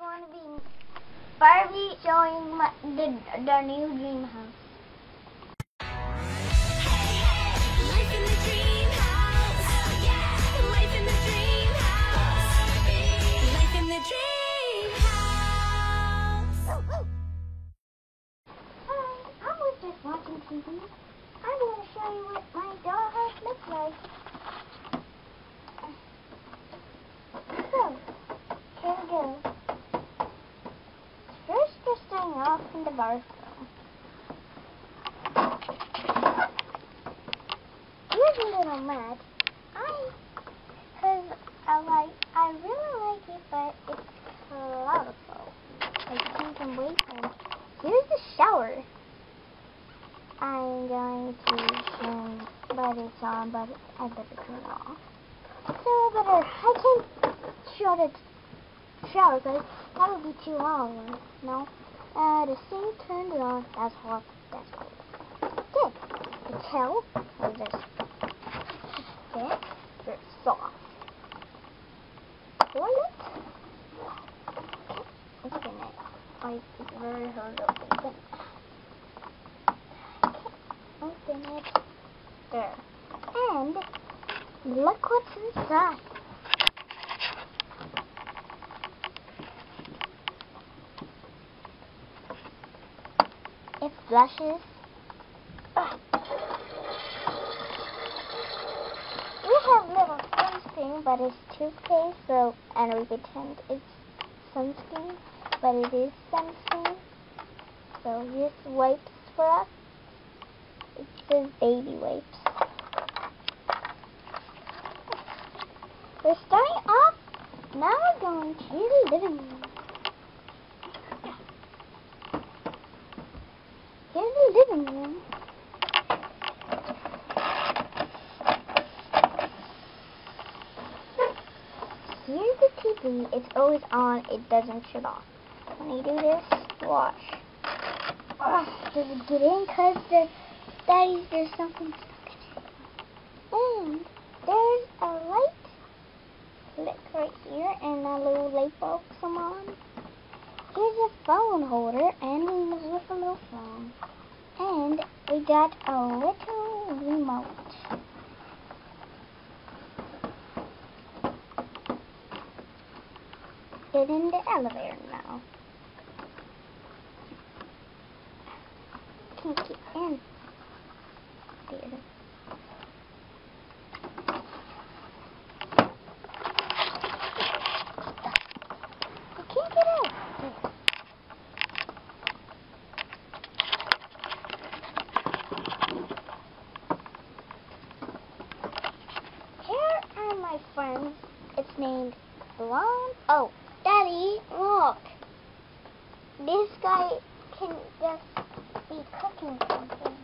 going to be Barbie showing the new dream house. Life in the dream house. Yeah. Life in the dream house. Life in the dream house. Hi, I was just watching TV. I'm going to show you what my dollhouse looks like. So, here we go. First, we're starting off in the bathroom. Here's a little mat. I really like it, but it's colorful. Like pink and white. And here's the shower. I'm going to turn, but it's on, but I better turn it off. So I can't show the shower because that would be too long. No. The sink turned it on. That's hot. That's cool. Okay. The towel is just thick. Very soft. Toilet. Okay. Open it. It's very hard to open. Open it. There. And look what's inside. It flushes. We have little sunscreen, but it's toothpaste, so, and we pretend it's sunscreen, but it is sunscreen. So here's wipes for us. It says baby wipes. We're starting off. Now we're going to the living room. Here's the living room. Here's the TV. It's always on. It doesn't shut off. When you do this, watch. Does it get in? Because there's something stuck in it. And there's a light flick right here and a little light bulb come on. Here's a phone holder and we move with a little phone. And we got a little remote. Get in the elevator now. Can't get in. There. I can't get out. There. Here are my friends. It's named Blonde. Oh, Daddy, look. This guy can just be cooking something.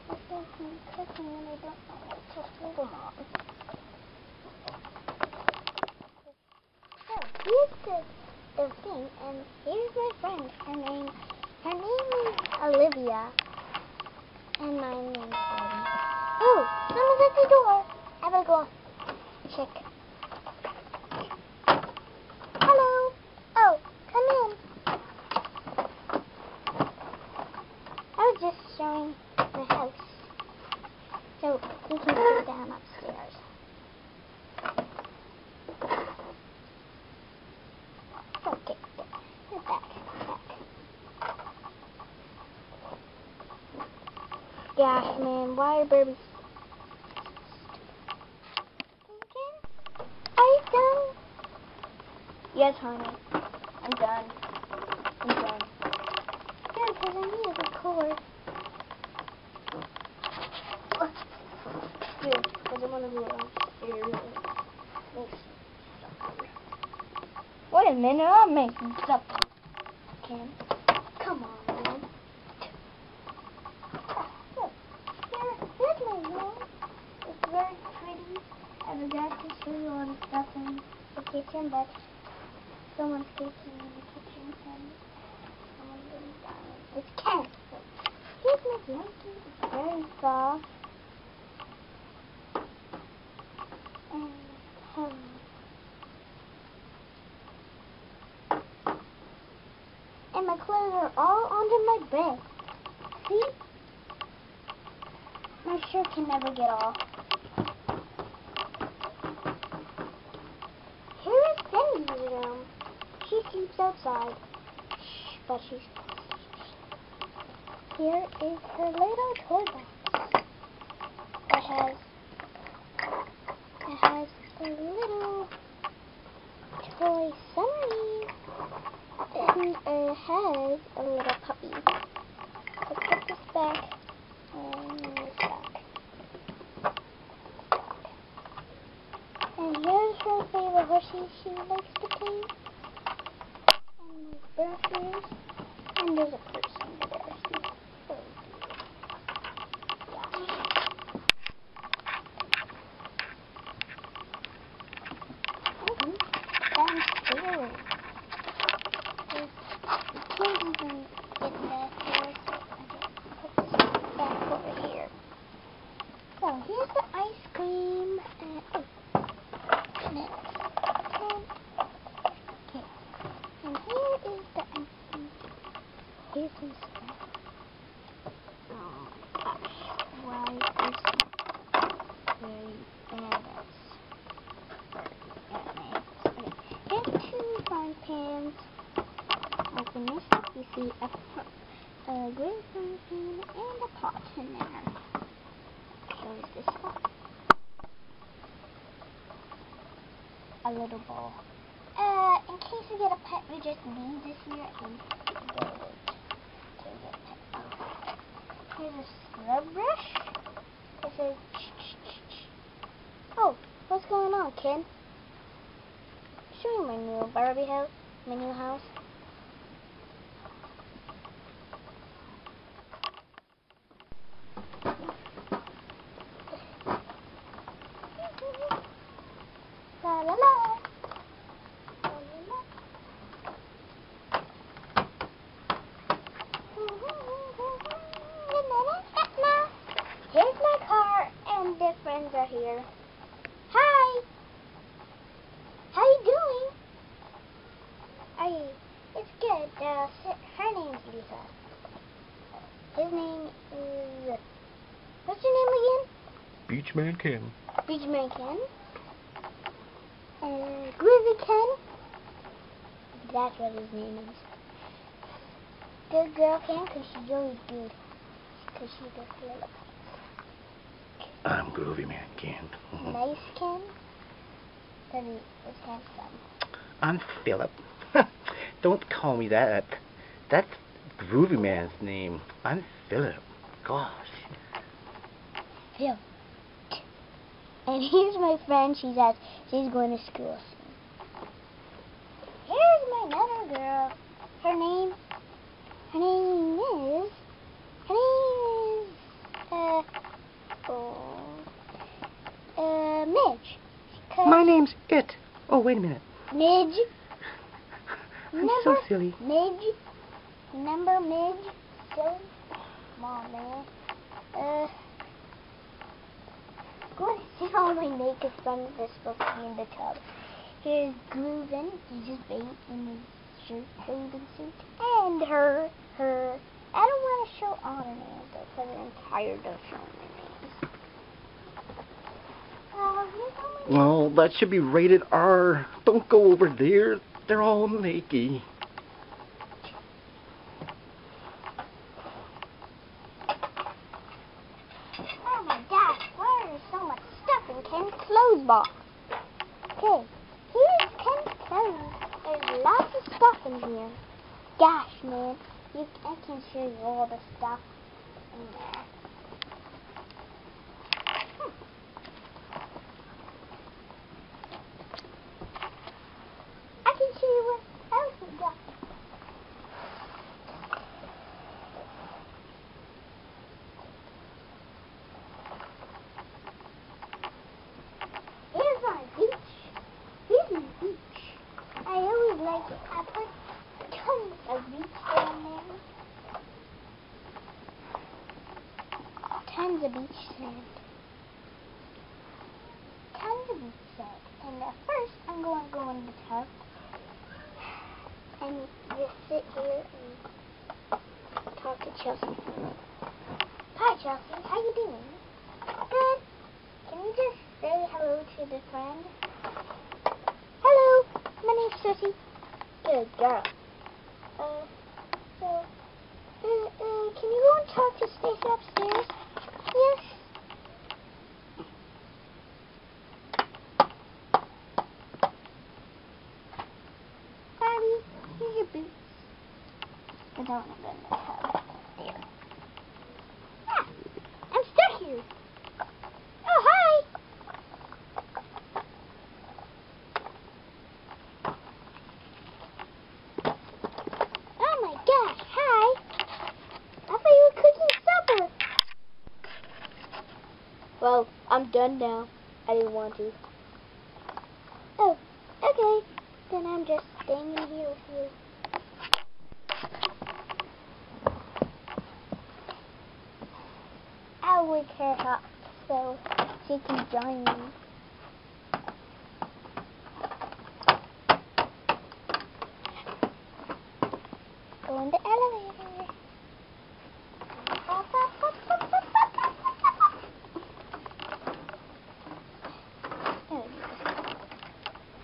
This guy can be cooking and I don't know what to put him on. So, here's the thing, and here's my friend. Her name is Olivia. And my name is Abby. Oh, someone's at the door. I better go check. Hello. Oh, come in. I was just showing the house. So you can go down upstairs. Okay, we're back. Gosh, man, why are babies? Are you done? Yes, honey. I'm done. Yeah, because I need to record. Good, because I want to go downstairs. Wait a minute, I'm making something. Kim, come on, man. Here's my room. It's very pretty. I forgot to show you all the stuff in the kitchen, but someone's cooking in the kitchen and someone's really dying. It's cat. Here's my blanket. It's very soft. And my clothes are all onto my bed. See? My shirt can never get off. Here is Cindy's room. She sleeps outside. Shh, but she's... Here is her little toy box. It has a little toy submarine. And it has a little puppy. Let's put this back and this back. And here's her favorite horsey she likes to paint. And there's brushes. And there's a person over there. See? Downstairs. You can't even get that here, so I just put this back over here. So here's the ice cream. And okay. And here is the ice cream. Here's some stuff. Oh my gosh. Why is this very bad? Here's two frying pans. Open this up, you see a green frying pan and a pot in there. Shows this one. A little bowl. In case we get a pet, we just leave this here and go to get a pet. Here's a scrub brush. It says oh, what's going on, Ken? Show you my new Barbie house, my new house. La la la. La la la. Here's my car and the friends are here. Hi. How you doing? It's good. Her name's Lisa. His name is... What's your name again? Beachman Ken. Beachman Ken. Groovy Ken. That's what his name is. Good girl Ken, because she's always good. Because she's a girl. I'm Groovy Man Ken. Nice Ken. Because he is handsome. I'm Philip. Don't call me that. That's Groovy Man's name. I'm Philip. Gosh. Phil. And here's my friend. She's going to school soon. Here's my another girl. Her name is Midge. My name's It. Oh, wait a minute. Midge. I'm so silly. Midge. Remember Midge? Silly? Come on, man. Go and see all my naked friends are supposed to be in the tub. Here's Groovin. He's just bathing in his shirt, bathing suit. And her. I don't want to show all the names though, because I'm tired of showing the names. Here's all my Well, that should be rated R. Don't go over there. They're all naked. Oh my gosh, why is so much stuff in Ken's clothes box? Okay, here's Ken's clothes. There's lots of stuff in here. Gosh, man, I can show you all the stuff in there. I can show you what else we got. Here's my beach. Here's my beach. I always like it. I put tons of beach down there. Tons of beach sand. Tons of beach sand. And first, I'm going to go in the tub. And just sit here and talk to Chelsea. Hi, Chelsea. How you doing? Good. Can you just say hello to the friend? Hello. My name's Sissy. Good girl. Can you go and talk to Stacy upstairs? Yes. Bobby, here's your boots. I don't want to go in the tub. There. Ah, I'm stuck here. Oh, hi. Oh my gosh, hi. I thought you were cooking supper. Well, I'm done now. I didn't want to. Oh, okay. Then I'm just staying in here with you. I'll wake her up so she can join me. Go in the elevator.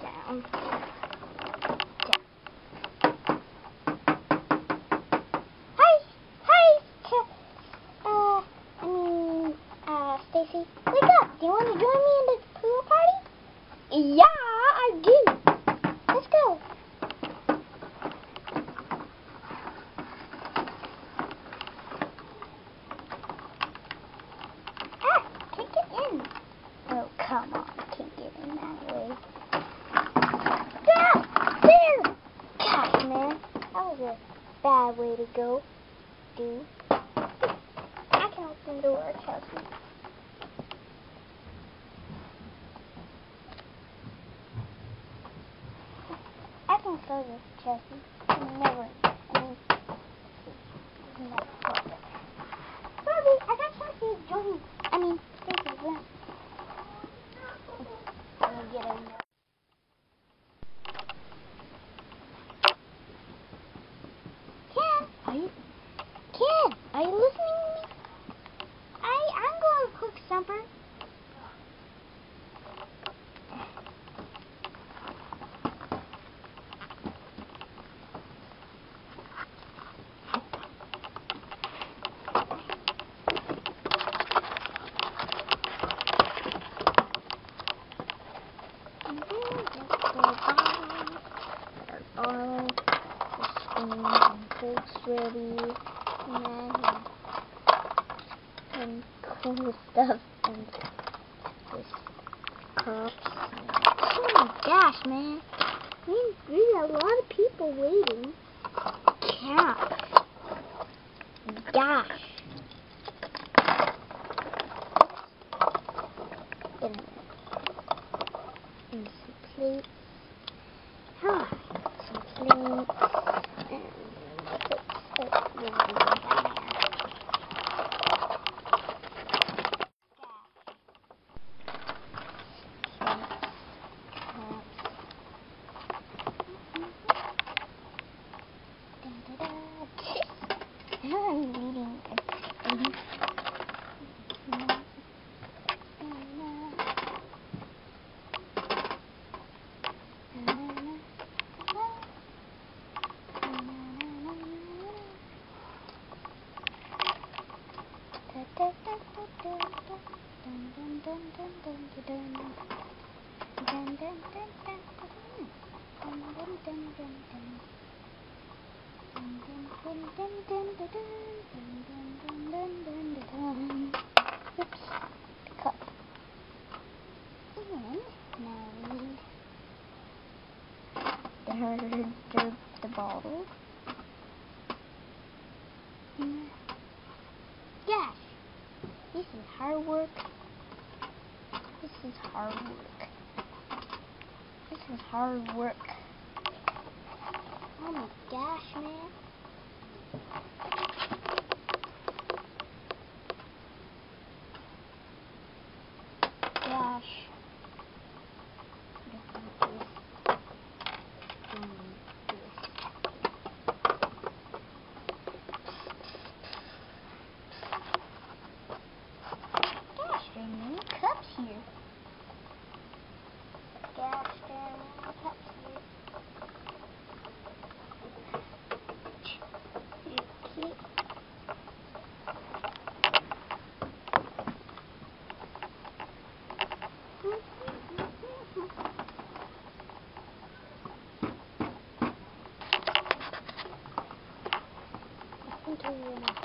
Down. Stacy, wake up! Do you want to join me in the pool party? Yeah, I do. Let's go. Ah, can't get in. Oh, come on. Can't get in that way. Ah, there! Gosh, man. That was a bad way to go, dude. I can open the door, Chelsea. I can show you, Chelsea. Never. Never. Bobby, I got Chelsea joining. Stacy's room. Let me get in there. Ken, are you listening to me? I'm going to cook supper. Ready and cool stuff and this cups. Oh my gosh, man! We got a lot of people waiting. Gosh, and some plates. Some plates. I'm reading Oops, the cup. And now we need the bottle. Gosh, this is hard work. This is hard work. This is hard work. Oh my gosh, man. Gosh. Don't need this. Don't need this. into your mouth.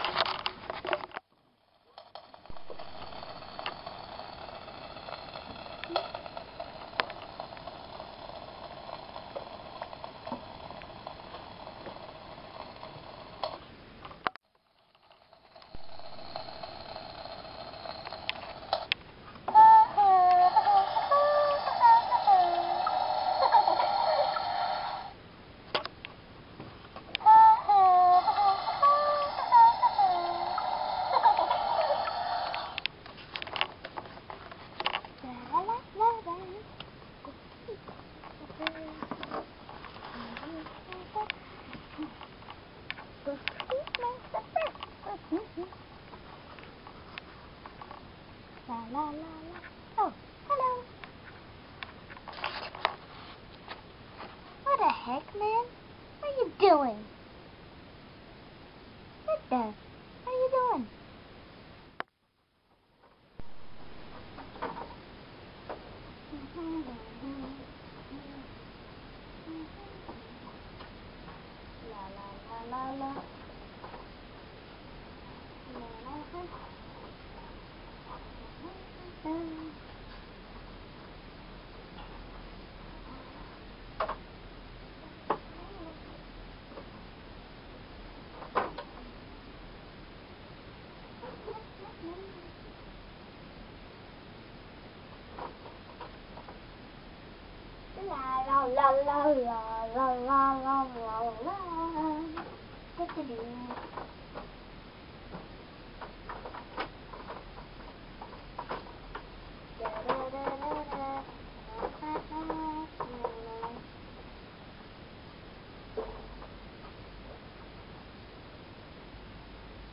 La la la la. Oh, hello. What the heck, man? What are you doing? What the? What are you doing? La la la la la. La la la. La la la la la la la la la. What to do?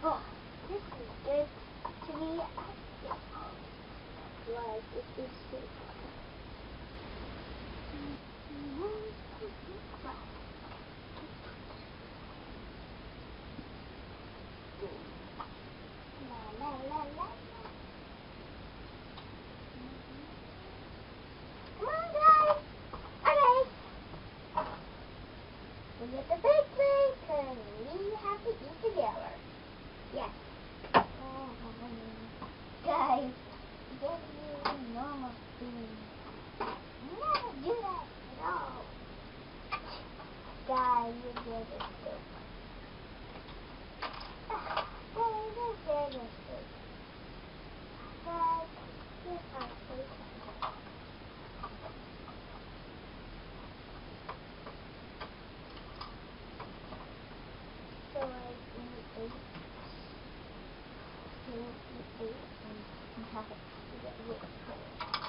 Oh, this is good to me. Like it is good. La la la la. Come on, guys. Okay. We get the big plate because we have to eat together. Yes. Guys, get you normal food. Never do that at all. Guys, you get it too. Guys, you get it too. Guys, you are so kind. So I eat 8. So I eat 8 and have it. You get whipped cream.